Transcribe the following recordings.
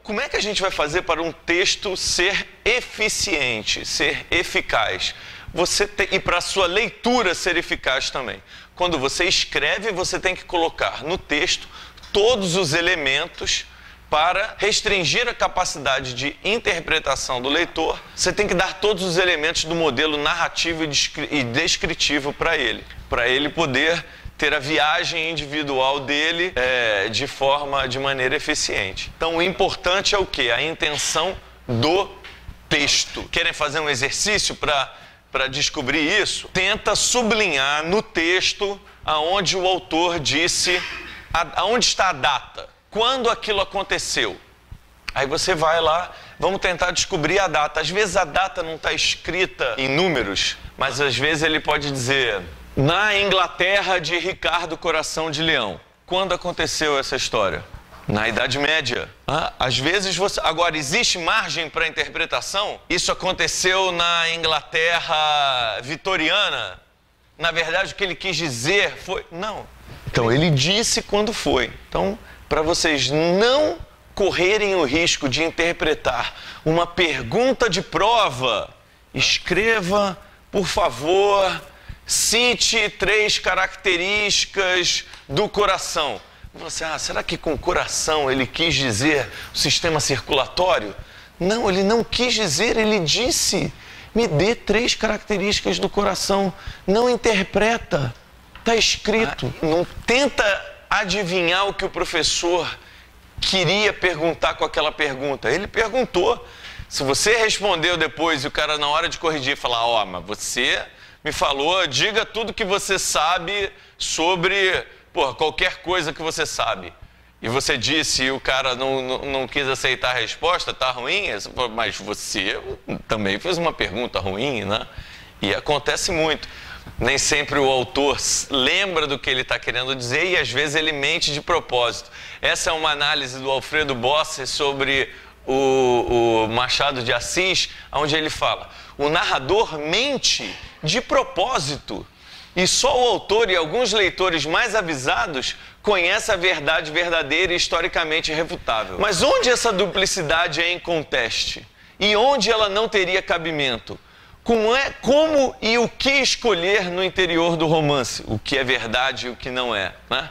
como é que a gente vai fazer para um texto ser eficiente, ser eficaz? E para a sua leitura ser eficaz também. Quando você escreve, você tem que colocar no texto todos os elementos para restringir a capacidade de interpretação do leitor. Você tem que dar todos os elementos do modelo narrativo e descritivo para ele poder ter a viagem individual dele de maneira eficiente. Então, o importante é o quê? A intenção do texto. Querem fazer um exercício para descobrir isso? Tenta sublinhar no texto aonde o autor disse, aonde está a data, quando aquilo aconteceu. Aí você vai lá, vamos tentar descobrir a data. Às vezes a data não está escrita em números, mas às vezes ele pode dizer: na Inglaterra de Ricardo Coração de Leão. Quando aconteceu essa história? Na Idade Média. Às vezes você... Agora, existe margem para interpretação? Isso aconteceu na Inglaterra vitoriana? Na verdade, o que ele quis dizer foi... Não. Então, ele disse quando foi. Então, para vocês não correrem o risco de interpretar uma pergunta de prova, escreva, por favor, cite 3 características do coração. Você, será que com coração ele quis dizer o sistema circulatório? Não, ele não quis dizer, ele disse: me dê 3 características do coração. Não interpreta, está escrito. Não tenta adivinhar o que o professor queria perguntar com aquela pergunta. Ele perguntou. Se você respondeu depois e o cara na hora de corrigir falar: mas você me falou, diga tudo que você sabe sobre qualquer coisa que você sabe. E você disse e o cara não quis aceitar a resposta, tá ruim? Mas você também fez uma pergunta ruim, né? E acontece muito. Nem sempre o autor lembra do que ele está querendo dizer e às vezes ele mente de propósito. Essa é uma análise do Alfredo Bosser sobre o Machado de Assis, onde ele fala: o narrador mente de propósito. E só o autor e alguns leitores mais avisados conhecem a verdade verdadeira e historicamente irrefutável. Mas onde essa duplicidade é inconteste? E onde ela não teria cabimento? Como e o que escolher no interior do romance? O que é verdade e o que não é, né?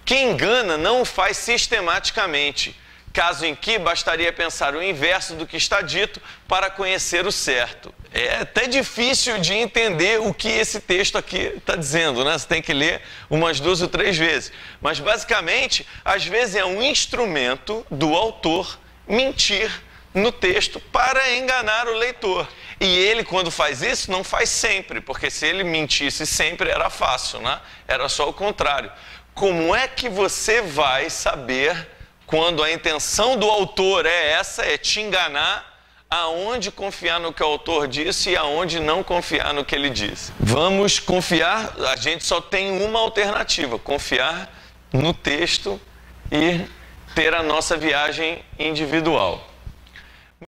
Quem engana não o faz sistematicamente, caso em que bastaria pensar o inverso do que está dito para conhecer o certo. É até difícil de entender o que esse texto aqui está dizendo, né? Você tem que ler umas 2 ou 3 vezes. Mas, basicamente, às vezes é um instrumento do autor mentir no texto para enganar o leitor. E ele, quando faz isso, não faz sempre, porque se ele mentisse sempre era fácil, né? Era só o contrário. Como é que você vai saber quando a intenção do autor é te enganar, aonde confiar no que o autor disse e aonde não confiar no que ele disse? Vamos confiar, a gente só tem uma alternativa: confiar no texto e ter a nossa viagem individual.